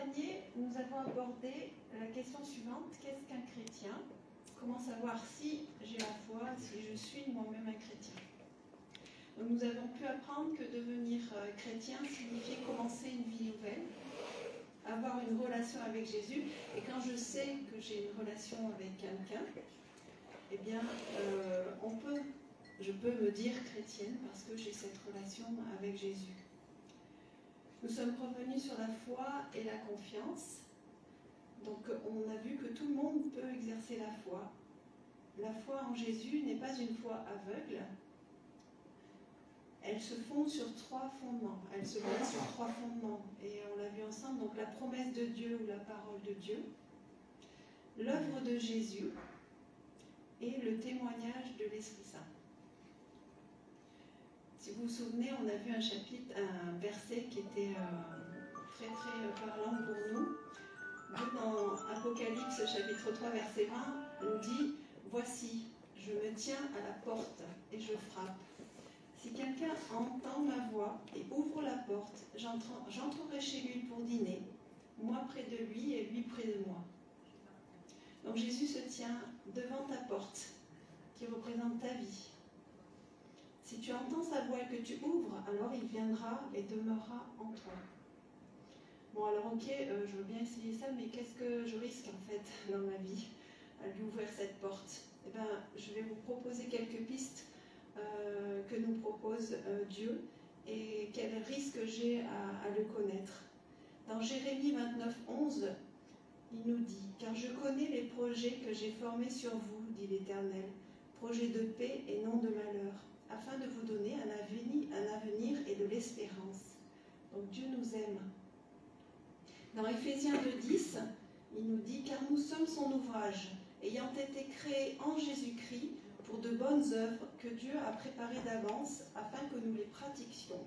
dernier, nous avons abordé la question suivante, qu'est-ce qu'un chrétien? Comment savoir si j'ai la foi, si je suis moi-même un chrétien? Donc, nous avons pu apprendre que devenir chrétien signifiait commencer une vie nouvelle, avoir une relation avec Jésus. Et quand je sais que j'ai une relation avec quelqu'un, eh bien, je peux me dire chrétienne parce que j'ai cette relation avec Jésus. Nous sommes revenus sur la foi et la confiance. Donc, on a vu que tout le monde peut exercer la foi. La foi en Jésus n'est pas une foi aveugle. Elle se fonde sur 3 fondements. Elle se base sur 3 fondements. Et on l'a vu ensemble. Donc, la promesse de Dieu ou la parole de Dieu, l'œuvre de Jésus et le témoignage de l'Esprit Saint. Si vous vous souvenez, on a vu un verset qui était très très parlant pour nous. Dans Apocalypse chapitre 3 verset 20, on dit « Voici, je me tiens à la porte et je frappe. Si quelqu'un entend ma voix et ouvre la porte, j'entrerai chez lui pour dîner, moi près de lui et lui près de moi. » Donc Jésus se tient devant ta porte, qui représente ta vie. Si tu entends sa voix et que tu ouvres, alors il viendra et demeurera en toi. Bon alors ok, je veux bien essayer ça, mais qu'est-ce que je risque en fait dans ma vie à lui ouvrir cette porte? Eh bien, je vais vous proposer quelques pistes que nous propose Dieu et quel risque j'ai à le connaître. Dans Jérémie 29, 11, il nous dit « Car je connais les projets que j'ai formés sur vous, dit l'Éternel, projets de paix et non de malheur, afin de vous donner un avenir et de l'espérance. » Donc Dieu nous aime. Dans Éphésiens 2,10, il nous dit « Car nous sommes son ouvrage, ayant été créés en Jésus-Christ pour de bonnes œuvres que Dieu a préparées d'avance afin que nous les pratiquions. »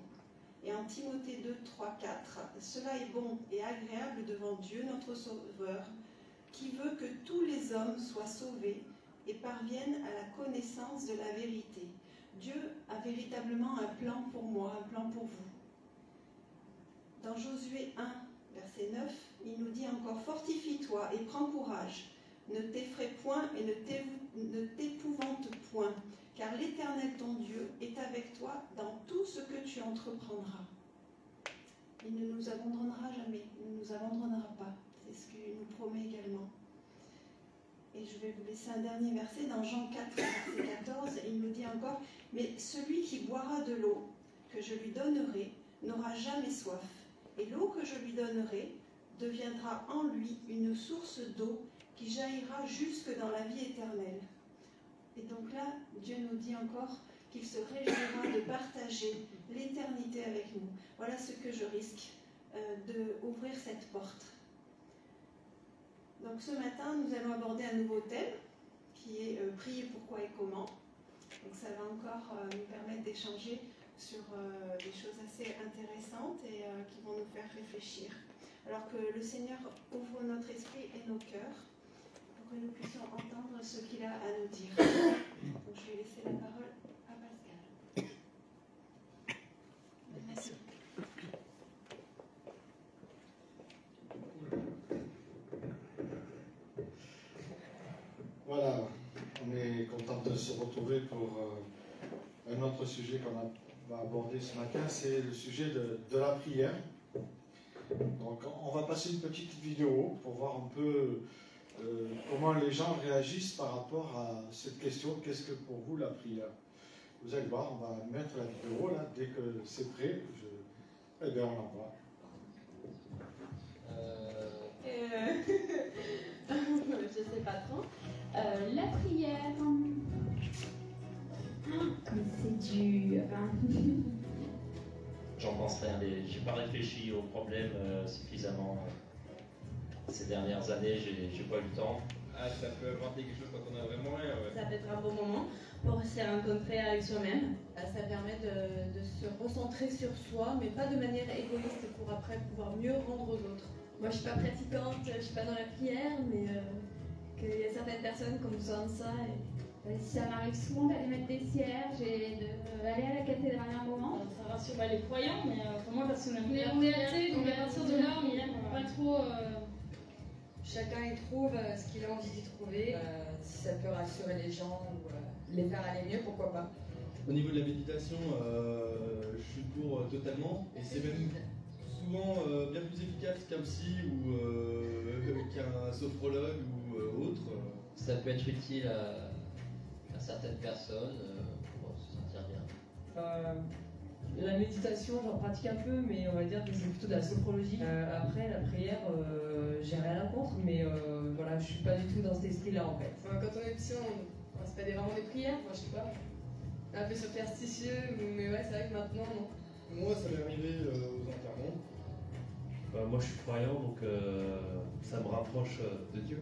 Et en Timothée 2, 3, 4, « Cela est bon et agréable devant Dieu notre Sauveur, qui veut que tous les hommes soient sauvés et parviennent à la connaissance de la vérité. » Dieu a véritablement un plan pour moi, un plan pour vous. Dans Josué 1, verset 9, il nous dit encore « Fortifie-toi et prends courage, ne t'effraie point et ne t'épouvante point, car l'Éternel ton Dieu est avec toi dans tout ce que tu entreprendras. » Il ne nous abandonnera jamais, il ne nous abandonnera pas. C'est ce qu'il nous promet également. Et je vais vous laisser un dernier verset, dans Jean 4, verset 14, il nous dit encore « Mais celui qui boira de l'eau que je lui donnerai n'aura jamais soif, et l'eau que je lui donnerai deviendra en lui une source d'eau qui jaillira jusque dans la vie éternelle. » Et donc là, Dieu nous dit encore qu'il se réjouira de partager l'éternité avec nous. Voilà ce que je risque d'ouvrir cette porte. Donc ce matin, nous allons aborder un nouveau thème qui est prier pourquoi et comment. Donc ça va encore nous permettre d'échanger sur des choses assez intéressantes et qui vont nous faire réfléchir. Alors que le Seigneur ouvre notre esprit et nos cœurs pour que nous puissions entendre ce qu'il a à nous dire. Donc je vais laisser la parole à Pascal. Merci. Voilà, on est content de se retrouver pour un autre sujet qu'on va aborder ce matin, c'est le sujet de la prière. Donc on va passer une petite vidéo pour voir un peu comment les gens réagissent par rapport à cette question, qu'est-ce que pour vous la prière? Vous allez voir, on va mettre la vidéo là, dès que c'est prêt, eh bien on l'envoie. Je sais pas trop. La prière, mais c'est dur. J'en pense rien. J'ai pas réfléchi au problème suffisamment ces dernières années. J'ai pas eu le temps. Ah, ça peut apporter quelque chose quand on a vraiment rien. Ouais. Ça peut être un bon moment pour se rencontrer avec soi-même. Ça permet de se recentrer sur soi, mais pas de manière égoïste pour après pouvoir mieux rendre aux autres. Moi, je suis pas pratiquante, je suis pas dans la prière, mais qu'il y a certaines personnes qui ont besoin de ça. Ça m'arrive souvent d'aller mettre des cierges et d'aller à la cathédrale à un moment. Ça rassure les croyants, mais pour moi personnellement. Mais on est athée, donc à partir de là, pas trop. Chacun y trouve ce qu'il a envie d'y trouver. Si ça peut rassurer les gens ou les faire aller mieux, pourquoi pas. Au niveau de la méditation, je suis pour totalement, et c'est même souvent bien plus efficace qu'un psy ou qu'un sophrologue ou autre. Ça peut être utile à certaines personnes pour se sentir bien. La méditation, j'en pratique un peu, mais on va dire que c'est plutôt de la sophrologie. Après, la prière, j'ai rien contre, mais voilà, je suis pas du tout dans cet esprit-là en fait. Quand on est petit, on se fait vraiment des prières, je sais pas, un peu superstitieux, mais ouais, c'est vrai que maintenant, non. Moi, ça m'est arrivé aux enterrements. Moi, je suis croyant, donc ça me rapproche de Dieu.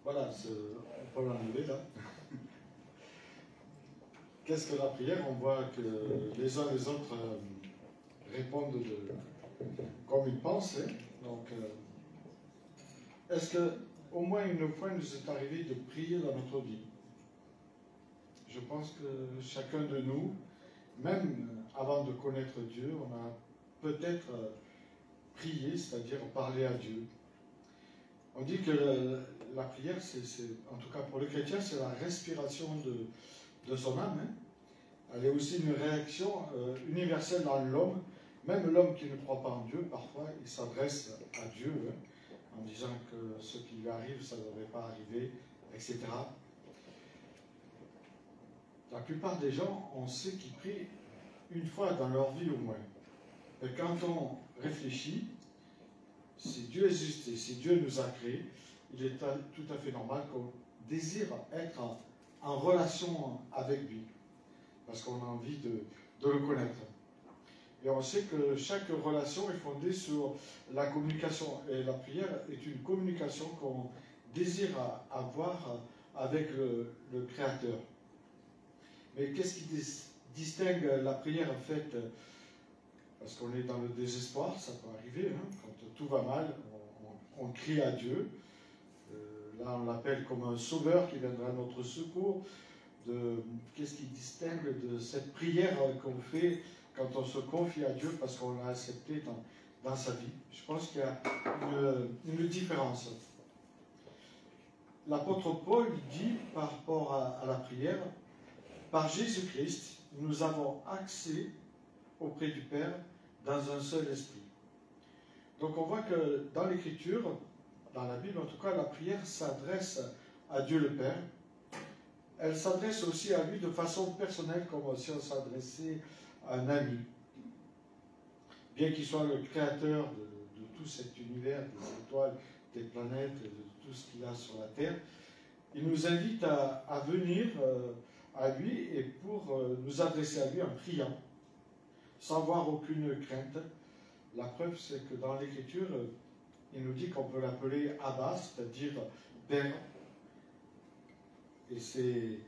Voilà, on peut l'enlever là. Qu'est-ce que la prière? On voit que les uns et les autres répondent comme ils pensent. Hein. Donc, est-ce qu'au moins une fois, il nous est arrivé de prier dans notre vie? Je pense que chacun de nous, même avant de connaître Dieu, on a peut-être prié, c'est-à-dire parlé à Dieu. On dit que la prière, en tout cas pour les chrétiens, c'est la respiration de son âme. Hein. Elle est aussi une réaction universelle dans l'homme. Même l'homme qui ne croit pas en Dieu, parfois, il s'adresse à Dieu hein, en disant que ce qui lui arrive, ça ne devrait pas arriver, etc. La plupart des gens, on sait qu'ils prient une fois dans leur vie au moins. Et quand on réfléchit, si Dieu existe et si Dieu nous a créés, il est tout à fait normal qu'on désire être en relation avec lui, parce qu'on a envie de le connaître. Et on sait que chaque relation est fondée sur la communication, et la prière est une communication qu'on désire avoir avec le Créateur. Mais qu'est-ce qui distingue la prière faite, parce qu'on est dans le désespoir, ça peut arriver, hein, quand tout va mal, on crie à Dieu. Là, on l'appelle comme un sauveur qui viendra à notre secours. Qu'est-ce qui distingue de cette prière qu'on fait quand on se confie à Dieu parce qu'on l'a accepté dans sa vie? Je pense qu'il y a une différence. L'apôtre Paul dit par rapport à la prière, par Jésus-Christ, nous avons accès auprès du Père dans un seul esprit. Donc on voit que dans l'Écriture, dans la Bible en tout cas, la prière s'adresse à Dieu le Père. Elle s'adresse aussi à lui de façon personnelle, comme si on s'adressait à un ami. Bien qu'il soit le créateur de tout cet univers, des étoiles, des planètes, de tout ce qu'il y a sur la Terre, il nous invite à venir à lui et pour nous adresser à lui en priant, sans avoir aucune crainte. La preuve, c'est que dans l'Écriture, il nous dit qu'on peut l'appeler Abba, c'est-à-dire Père. Et c'est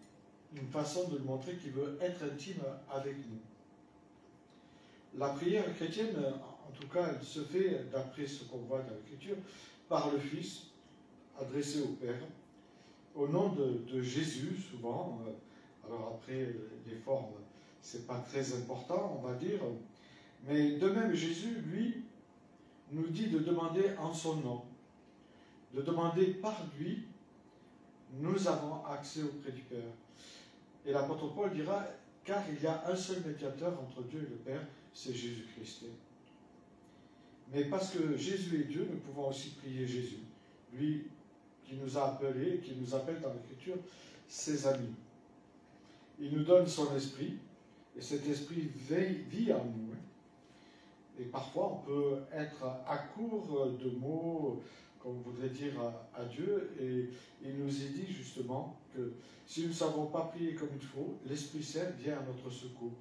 une façon de lui montrer qu'il veut être intime avec nous. La prière chrétienne, en tout cas, elle se fait, d'après ce qu'on voit dans l'Écriture, par le Fils, adressé au Père, au nom de Jésus, souvent. Alors après, les formes, c'est pas très important, on va dire. Mais de même, Jésus, lui, nous dit de demander en son nom, de demander par lui, nous avons accès auprès du Père. Et l'apôtre Paul dira, car il y a un seul médiateur entre Dieu et le Père, c'est Jésus-Christ. Mais parce que Jésus est Dieu, nous pouvons aussi prier Jésus, lui qui nous a appelés, qui nous appelle dans l'Écriture, ses amis. Il nous donne son esprit, et cet esprit vit en nous. Et parfois, on peut être à court de mots, comme on voudrait dire à Dieu, et il nous est dit justement que si nous ne savons pas prier comme il faut, l'Esprit Saint vient à notre secours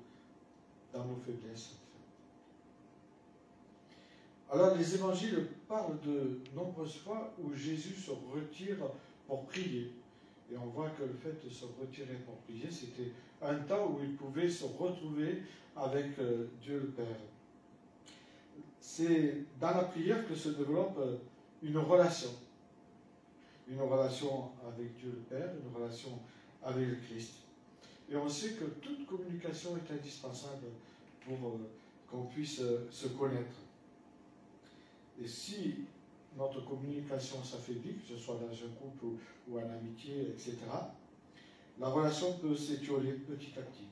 dans nos faiblesses. Alors, les évangiles parlent de nombreuses fois où Jésus se retire pour prier. Et on voit que le fait de se retirer pour prier, c'était un temps où il pouvait se retrouver avec Dieu le Père. C'est dans la prière que se développe une relation avec Dieu le Père, une relation avec le Christ. Et on sait que toute communication est indispensable pour qu'on puisse se connaître. Et si notre communication s'affaiblit, que ce soit dans un couple ou en amitié, etc., la relation peut s'étioler petit à petit.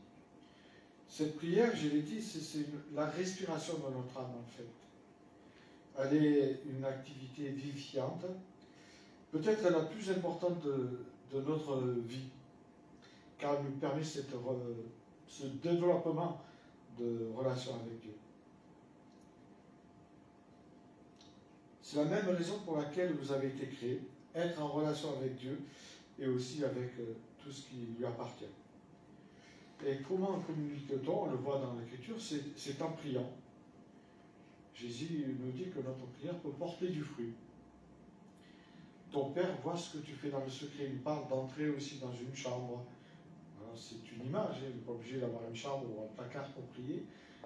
Cette prière, je l'ai dit, c'est la respiration de notre âme, en fait. Elle est une activité vivifiante, peut-être la plus importante de notre vie, car elle nous permet ce développement de relation avec Dieu. C'est la même raison pour laquelle vous avez été créés, être en relation avec Dieu et aussi avec tout ce qui lui appartient. Et comment communique-t-on? On le voit dans l'Écriture, c'est en priant. Jésus nous dit que notre prière peut porter du fruit. Ton Père voit ce que tu fais dans le secret. Il parle d'entrer aussi dans une chambre. C'est une image, il n'est pas obligé d'avoir une chambre ou un placard pour prier,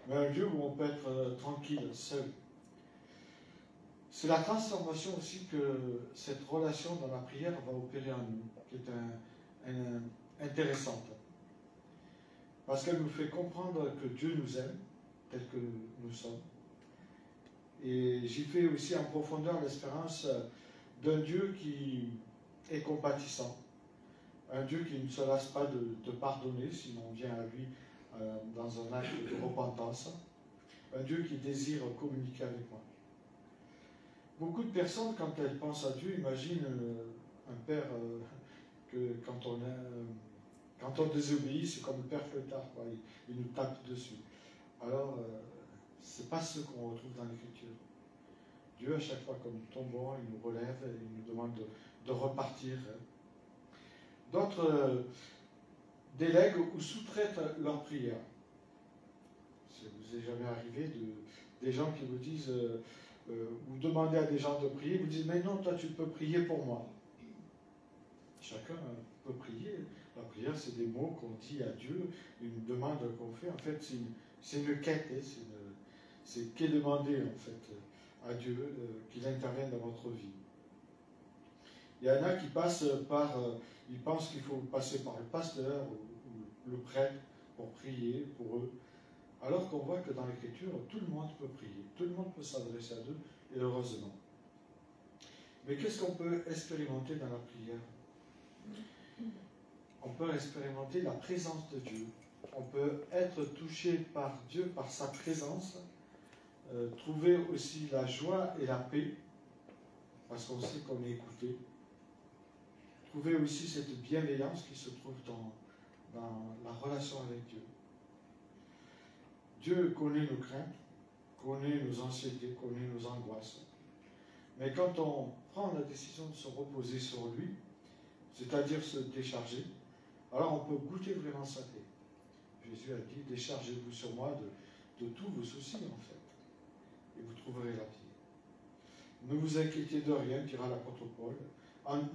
mais un lieu où on peut être tranquille, seul. C'est la transformation aussi que cette relation dans la prière va opérer en nous, qui est intéressante. Parce qu'elle nous fait comprendre que Dieu nous aime, tel que nous sommes. Et j'y fais aussi en profondeur l'espérance d'un Dieu qui est compatissant, un Dieu qui ne se lasse pas de pardonner si l'on vient à lui dans un acte de repentance, un Dieu qui désire communiquer avec moi. Beaucoup de personnes, quand elles pensent à Dieu, imaginent un père que quand on désobéit, c'est comme le père fouettard, il nous tape dessus. Alors, c'est pas ce qu'on retrouve dans l'Écriture. Dieu, à chaque fois que nous tombons, il nous relève et il nous demande de repartir. D'autres délèguent ou sous-traitent leurs prières. Ça vous est jamais arrivé des gens qui vous disent, vous demandez à des gens de prier, vous dites, mais non, toi tu peux prier pour moi. Chacun peut prier. La prière, c'est des mots qu'on dit à Dieu, une demande qu'on fait. En fait, c'est une quête, c'est qu'est demandé en fait à Dieu qu'il intervienne dans votre vie. Il y en a qui passent ils pensent qu'il faut passer par le pasteur ou le prêtre pour prier pour eux, alors qu'on voit que dans l'Écriture, tout le monde peut prier, tout le monde peut s'adresser à Dieu, et heureusement. Mais qu'est-ce qu'on peut expérimenter dans la prière? On peut expérimenter la présence de Dieu. On peut être touché par Dieu, par sa présence, trouver aussi la joie et la paix, parce qu'on sait qu'on est écouté. Trouver aussi cette bienveillance qui se trouve dans la relation avec Dieu. Dieu connaît nos craintes, connaît nos anxiétés, connaît nos angoisses. Mais quand on prend la décision de se reposer sur lui, c'est-à-dire se décharger, alors on peut goûter vraiment sa paix. Jésus a dit, déchargez-vous sur moi de tous vos soucis en fait, et vous trouverez la paix. Ne vous inquiétez de rien, dira l'apôtre Paul,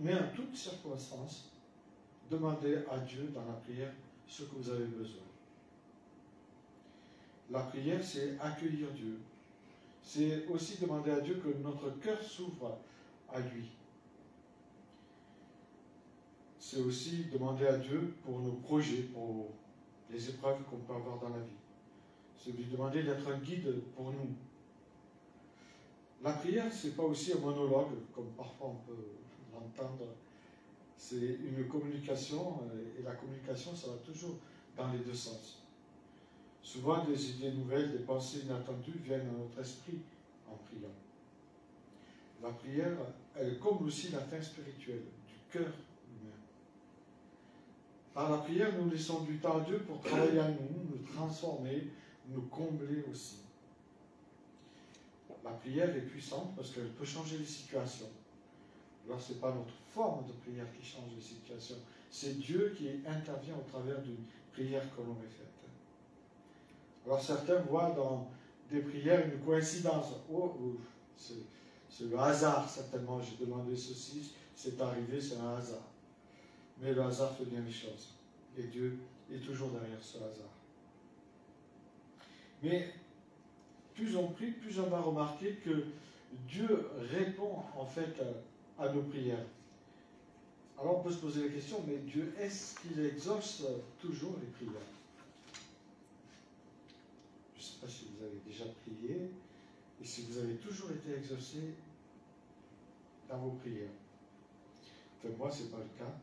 mais en toutes circonstances, demandez à Dieu dans la prière ce que vous avez besoin. La prière, c'est accueillir Dieu. C'est aussi demander à Dieu que notre cœur s'ouvre à lui. C'est aussi demander à Dieu pour nos projets, pour les épreuves qu'on peut avoir dans la vie. C'est lui demander d'être un guide pour nous. La prière, ce n'est pas aussi un monologue, comme parfois on peut l'entendre. C'est une communication, et la communication, ça va toujours dans les deux sens. Souvent, des idées nouvelles, des pensées inattendues viennent à notre esprit en priant. La prière, elle comble aussi la faim spirituelle du cœur humain. Par la prière, nous laissons du temps à Dieu pour travailler à nous, nous transformer, nous combler aussi. La prière est puissante parce qu'elle peut changer les situations. Alors, ce n'est pas notre forme de prière qui change les situations, c'est Dieu qui intervient au travers d'une prière que l'on est faite. Alors certains voient dans des prières une coïncidence. C'est le hasard, certainement. J'ai demandé ceci, c'est arrivé, c'est un hasard. Mais le hasard fait bien les choses. Et Dieu est toujours derrière ce hasard. Mais plus on prie, plus on va remarquer que Dieu répond en fait à nos prières. Alors on peut se poser la question, mais Dieu, est-ce qu'il exauce toujours les prières? Je ne sais pas si vous avez déjà prié et si vous avez toujours été exaucé dans vos prières. Enfin, moi, ce n'est pas le cas.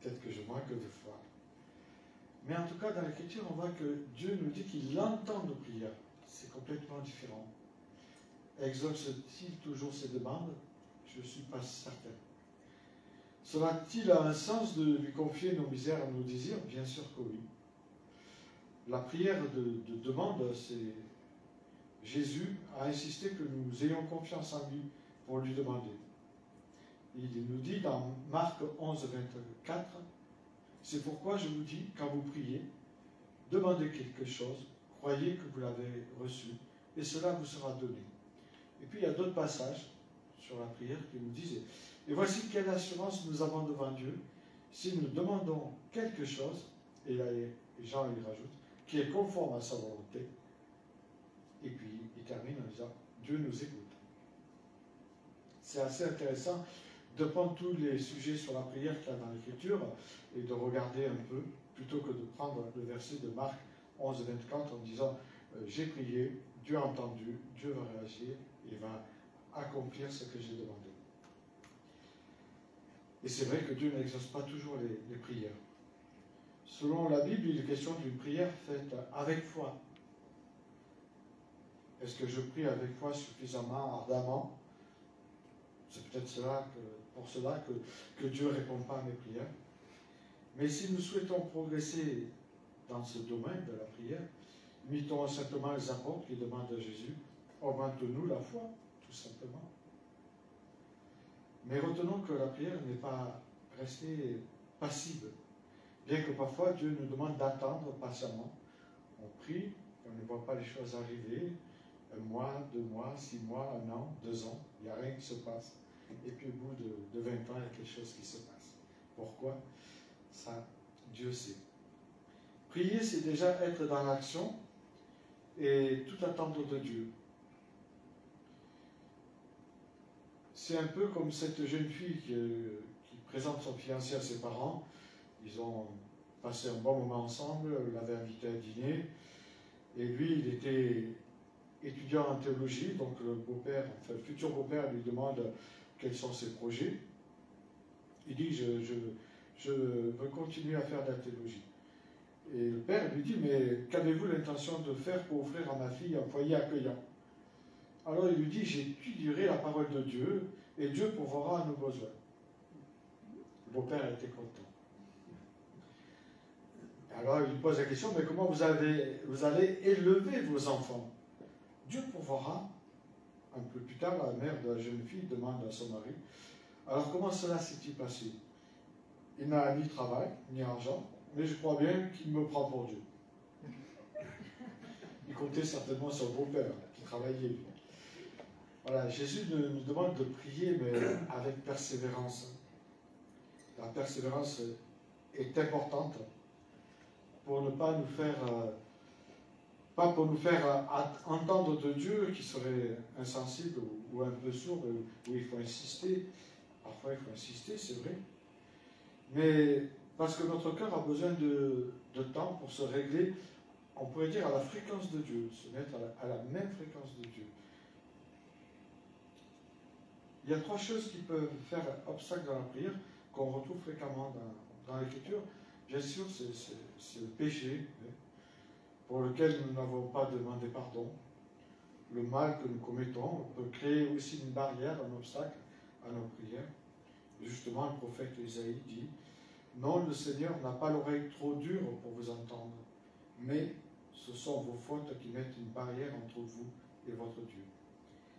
Peut-être que je manque de foi. Mais en tout cas, dans l'Écriture, on voit que Dieu nous dit qu'il entend nos prières. C'est complètement différent. Exauce-t-il toujours ses demandes? Je ne suis pas certain. Cela a-t-il un sens de lui confier nos misères et nos désirs? Bien sûr que oui. La prière de demande, c'est Jésus a insisté que nous ayons confiance en lui pour lui demander. Il nous dit dans Marc 11, 24, c'est pourquoi je vous dis, quand vous priez, demandez quelque chose, croyez que vous l'avez reçu, et cela vous sera donné. Et puis il y a d'autres passages sur la prière qui nous disent, et voici quelle assurance nous avons devant Dieu, si nous demandons quelque chose, et là Jean il rajoute, qui est conforme à sa volonté, et puis il termine en disant, Dieu nous écoute. C'est assez intéressant de prendre tous les sujets sur la prière qu'il y a dans l'Écriture et de regarder un peu, plutôt que de prendre le verset de Marc 11, 24 en disant j'ai prié, Dieu a entendu, Dieu va réagir, il va accomplir ce que j'ai demandé. Et c'est vrai que Dieu n'exauce pas toujours les prières. Selon la Bible, il est question d'une prière faite avec foi. Est-ce que je prie avec foi suffisamment ardemment? C'est peut-être pour cela que Dieu ne répond pas à mes prières. Mais si nous souhaitons progresser dans ce domaine de la prière, imitons simplement les apôtres qui demandent à Jésus, augmente-nous la foi, tout simplement. Mais retenons que la prière n'est pas restée passive. Bien que parfois Dieu nous demande d'attendre patiemment. On prie, on ne voit pas les choses arriver. 1 mois, 2 mois, 6 mois, 1 an, 2 ans, il n'y a rien qui se passe. Et puis au bout de 20 ans, il y a quelque chose qui se passe. Pourquoi? Ça, Dieu sait. Prier, c'est déjà être dans l'action et tout attendre de Dieu. C'est un peu comme cette jeune fille qui présente son fiancé à ses parents. Ils ont passé un bon moment ensemble, l'avait invité à dîner. Et lui, il était étudiant en théologie, donc le beau-père, enfin le futur beau-père lui demande quels sont ses projets. Il dit, je veux continuer à faire de la théologie. Et le père lui dit, mais qu'avez-vous l'intention de faire pour offrir à ma fille un foyer accueillant? Alors il lui dit, j'étudierai la parole de Dieu et Dieu pourvoira à nos besoins. Le beau-père était content. Alors il lui pose la question, mais comment vous allez élever vos enfants? Dieu pourvoira. Un peu plus tard, la mère de la jeune fille demande à son mari, alors comment cela s'est-il passé? Il n'a ni travail, ni argent, mais je crois bien qu'il me prend pour Dieu. Il comptait certainement sur le beau-père, qui travaillait. Voilà, Jésus nous demande de prier, mais avec persévérance. La persévérance est importante pour ne pas nous faire... pas pour nous faire entendre de Dieu qui serait insensible ou un peu sourd, où il faut insister. Parfois il faut insister, c'est vrai. Mais parce que notre cœur a besoin de temps pour se régler, on pourrait dire à la fréquence de Dieu, se mettre à la même fréquence de Dieu. Il y a 3 choses qui peuvent faire obstacle dans la prière, qu'on retrouve fréquemment dans l'Écriture. Bien sûr, c'est le péché, pour lequel nous n'avons pas demandé pardon. Le mal que nous commettons peut créer aussi une barrière, un obstacle à nos prières. Justement, le prophète Isaïe dit, « Non, le Seigneur n'a pas l'oreille trop dure pour vous entendre, mais ce sont vos fautes qui mettent une barrière entre vous et votre Dieu.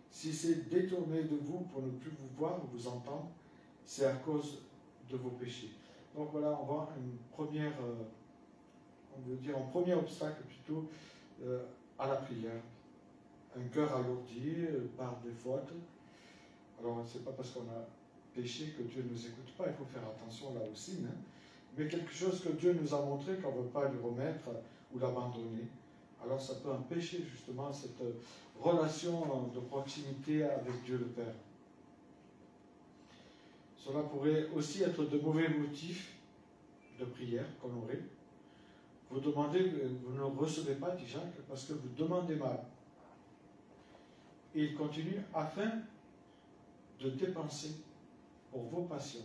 Si c'est détourné de vous pour ne plus vous voir ou vous entendre, c'est à cause de vos péchés. » Donc voilà, on voit une première... on veut dire un premier obstacle plutôt à la prière. Un cœur alourdi par des fautes. Alors, ce n'est pas parce qu'on a péché que Dieu ne nous écoute pas, il faut faire attention là aussi, hein. Mais quelque chose que Dieu nous a montré qu'on ne veut pas lui remettre ou l'abandonner. Alors, ça peut empêcher justement cette relation de proximité avec Dieu le Père. Cela pourrait aussi être de mauvais motifs de prière qu'on aurait. Vous demandez, vous ne recevez pas, dit Jacques, parce que vous demandez mal. Et il continue, afin de dépenser pour vos passions.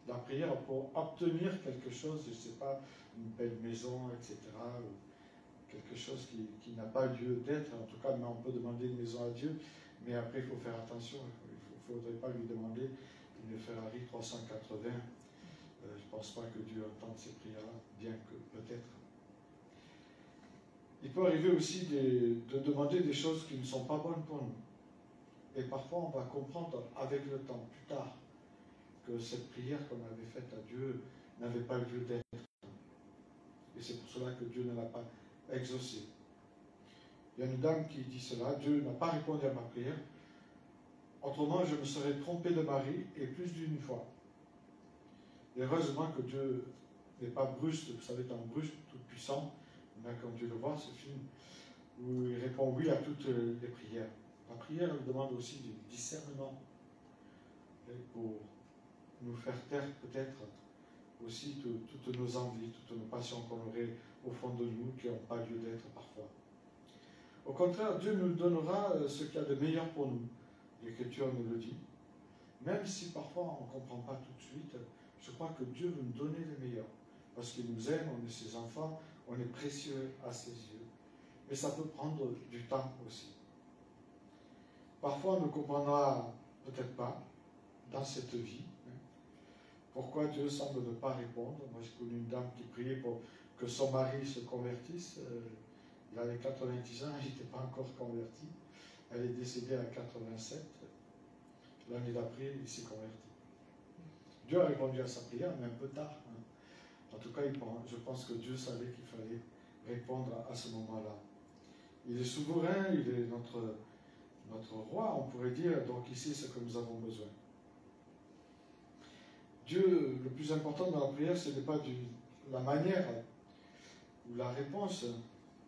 La prière pour obtenir quelque chose, je ne sais pas, une belle maison, etc., ou quelque chose qui n'a pas lieu d'être. En tout cas, mais on peut demander une maison à Dieu, mais après, il faut faire attention. Il ne faudrait pas lui demander une Ferrari 380. Je ne pense pas que Dieu entende ces prières-là, bien que peut-être. Il peut arriver aussi de demander des choses qui ne sont pas bonnes pour nous. Et parfois, on va comprendre avec le temps, plus tard, que cette prière qu'on avait faite à Dieu n'avait pas lieu d'être. Et c'est pour cela que Dieu ne l'a pas exaucée. Il y a une dame qui dit cela, Dieu n'a pas répondu à ma prière, autrement je me serais trompé de mari et plus d'une fois. Et heureusement que Dieu n'est pas brusque, vous savez, un brusque tout puissant, on a comme Dieu le voit, ce film, où il répond oui à toutes les prières. La prière, elle demande aussi du discernement pour nous faire taire peut-être aussi toutes nos envies, toutes nos passions qu'on aurait au fond de nous qui n'ont pas lieu d'être parfois. Au contraire, Dieu nous donnera ce qu'il y a de meilleur pour nous. L'Écriture nous le dit. Même si parfois on ne comprend pas tout de suite, je crois que Dieu veut nous donner le meilleur. Parce qu'il nous aime, on est ses enfants, on est précieux à ses yeux. Mais ça peut prendre du temps aussi. Parfois, on ne comprendra peut-être pas dans cette vie pourquoi Dieu semble ne pas répondre. Moi, j'ai connu une dame qui priait pour que son mari se convertisse. Il avait 90 ans, il n'était pas encore converti. Elle est décédée à 87. L'année d'après, il s'est converti. Dieu a répondu à sa prière, mais un peu tard. En tout cas, je pense que Dieu savait qu'il fallait répondre à ce moment-là. Il est souverain, il est notre roi, on pourrait dire, donc il sait ce que nous avons besoin. Dieu, le plus important dans la prière, ce n'est pas la manière ou la réponse,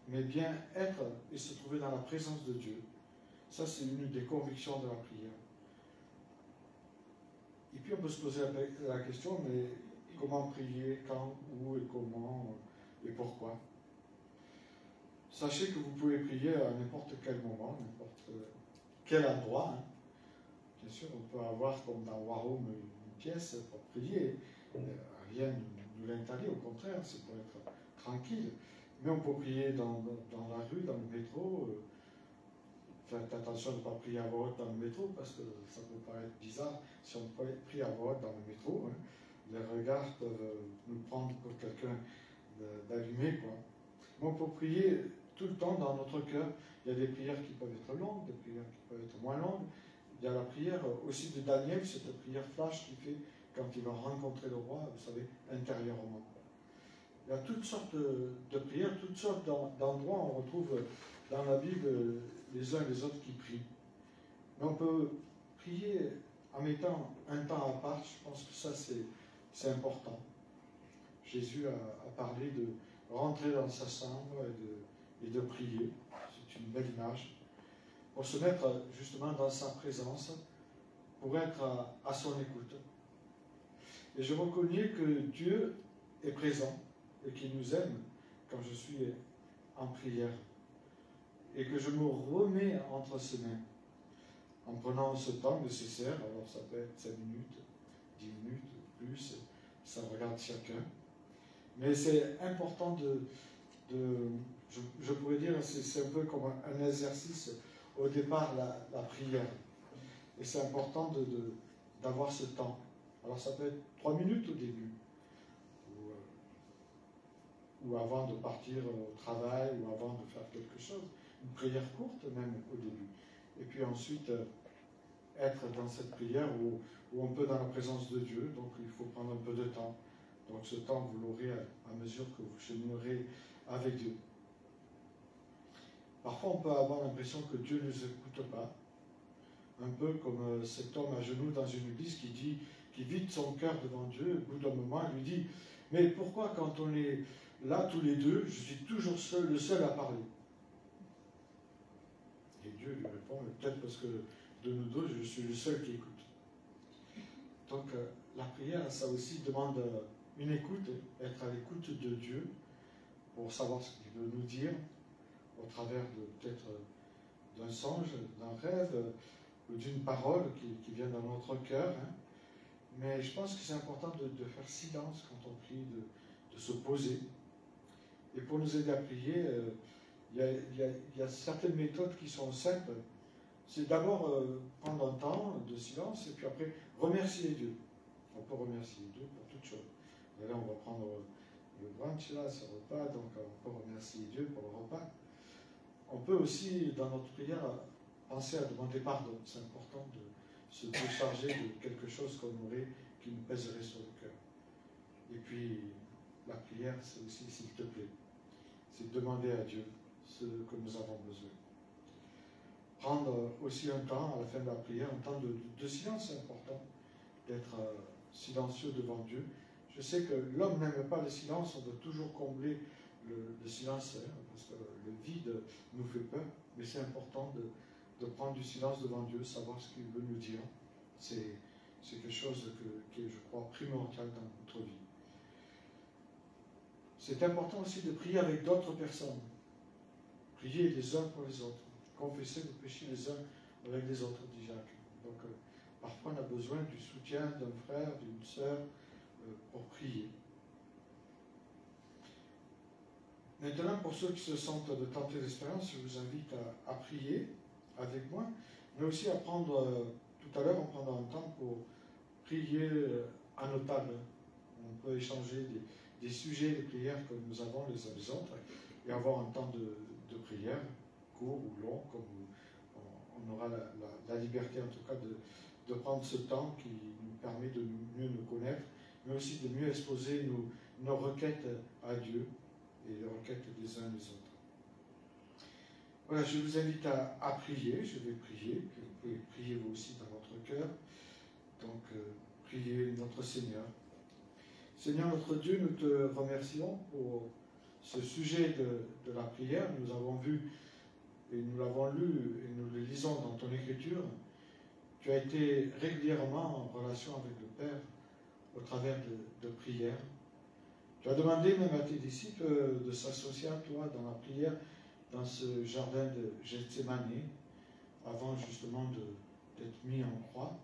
mais bien être et se trouver dans la présence de Dieu. Ça, c'est une des convictions de la prière. Et puis on peut se poser la question, mais comment prier, quand, où et comment et pourquoi? Sachez que vous pouvez prier à n'importe quel moment, n'importe quel endroit. Bien sûr, on peut avoir, comme dans War Room, une pièce pour prier. Rien ne nous l'interdit, au contraire, c'est pour être tranquille. Mais on peut prier dans la rue, dans le métro. Faites attention de ne pas prier à voix haute dans le métro, parce que ça peut paraître bizarre si on prie à voix haute dans le métro. Les regards peuvent nous prendre pour quelqu'un d'allumé, quoi. Mais on peut prier tout le temps dans notre cœur. Il y a des prières qui peuvent être longues, des prières qui peuvent être moins longues. Il y a la prière aussi de Daniel, cette prière flash qu'il fait quand il va rencontrer le roi, vous savez, intérieurement. Il y a toutes sortes de prières, toutes sortes d'endroits. On retrouve dans la Bible les uns et les autres qui prient. Mais on peut prier en mettant un temps à part. Je pense que ça, c'est important. Jésus a parlé de rentrer dans sa chambre et de prier. C'est une belle image. Pour se mettre justement dans sa présence, pour être à son écoute. Et je reconnais que Dieu est présent et qu'il nous aime quand je suis en prière. Et que je me remets entre ses mains en prenant ce temps nécessaire. Alors ça peut être 5 minutes, 10 minutes, plus, ça regarde chacun. Mais c'est important je pourrais dire, c'est un peu comme un exercice au départ, la prière. Et c'est important d'avoir ce temps. Alors ça peut être 3 minutes au début, ou avant de partir au travail, ou avant de faire quelque chose. Une prière courte même au début. Et puis ensuite, être dans cette prière où on peut dans la présence de Dieu, donc il faut prendre un peu de temps. Donc ce temps, vous l'aurez à mesure que vous cheminerez avec Dieu. Parfois, on peut avoir l'impression que Dieu ne nous écoute pas. Un peu comme cet homme à genoux dans une église qui vide son cœur devant Dieu. Au bout d'un moment, il lui dit, mais pourquoi quand on est là tous les deux, je suis toujours le seul à parler? Et Dieu lui répond, peut-être parce que de nous deux, je suis le seul qui écoute. Donc la prière, ça aussi demande une écoute, être à l'écoute de Dieu pour savoir ce qu'il veut nous dire au travers peut-être d'un songe, d'un rêve ou d'une parole qui vient dans notre cœur. Hein. Mais je pense que c'est important de faire silence quand on prie, de se poser. Et pour nous aider à prier, il y a certaines méthodes qui sont simples. C'est d'abord prendre un temps de silence et puis après remercier Dieu. On peut remercier Dieu pour toutes choses. Et là, on va prendre le brunch, là, ce repas, donc on peut remercier Dieu pour le repas. On peut aussi, dans notre prière, penser à demander pardon. C'est important de se décharger de quelque chose qui nous pèserait sur le cœur. Et puis, la prière, c'est aussi, s'il te plaît, c'est demander à Dieu ce que nous avons besoin. Prendre aussi un temps, à la fin de la prière, un temps de silence, c'est important, d'être silencieux devant Dieu. Je sais que l'homme n'aime pas le silence, on doit toujours combler le silence, hein, parce que le vide nous fait peur, mais c'est important de prendre du silence devant Dieu, savoir ce qu'il veut nous dire. C'est quelque chose qui est, je crois, primordial dans notre vie. C'est important aussi de prier avec d'autres personnes. Prier les uns pour les autres. Confesser vos péchés les uns avec les autres, dit Jacques. Donc, parfois, on a besoin du soutien d'un frère, d'une sœur, pour prier. Maintenant, pour ceux qui se sentent de tenter l'expérience, je vous invite à prier avec moi, mais aussi à prendre, tout à l'heure, on prendra un temps pour prier à nos tables. On peut échanger des sujets de prière que nous avons les uns les autres et avoir un temps de prière, court ou long, comme on aura la liberté en tout cas de prendre ce temps qui nous permet de mieux nous connaître, mais aussi de mieux exposer nos requêtes à Dieu et les requêtes des uns des autres. Voilà, je vous invite à prier, je vais prier, puis vous pouvez prier vous aussi dans votre cœur. Donc, priez notre Seigneur. Seigneur notre Dieu, nous te remercions pour ce sujet de la prière. Nous avons vu et nous l'avons lu et nous le lisons dans ton écriture. Tu as été régulièrement en relation avec le Père au travers de prières. Tu as demandé même à tes disciples de s'associer à toi dans la prière dans ce jardin de Gethsémane avant justement d'être mis en croix.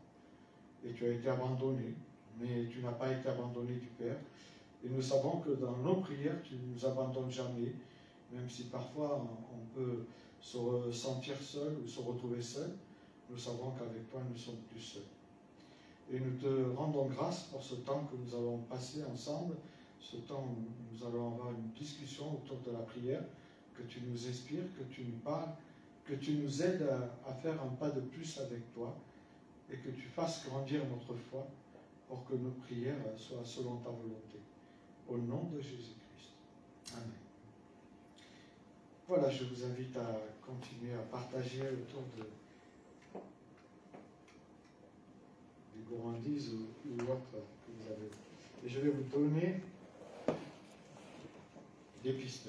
Et tu as été abandonné, mais tu n'as pas été abandonné du Père. Et nous savons que dans nos prières, tu ne nous abandonnes jamais, même si parfois on peut se sentir seul ou se retrouver seul. Nous savons qu'avec toi, nous sommes plus seuls. Et nous te rendons grâce pour ce temps que nous allons passer ensemble, ce temps où nous allons avoir une discussion autour de la prière, que tu nous inspires, que tu nous parles, que tu nous aides à faire un pas de plus avec toi et que tu fasses grandir notre foi pour que nos prières soient selon ta volonté. Au nom de Jésus-Christ. Amen. Voilà, je vous invite à continuer à partager autour des gourmandises ou autres que vous avez. Et je vais vous donner des pistes.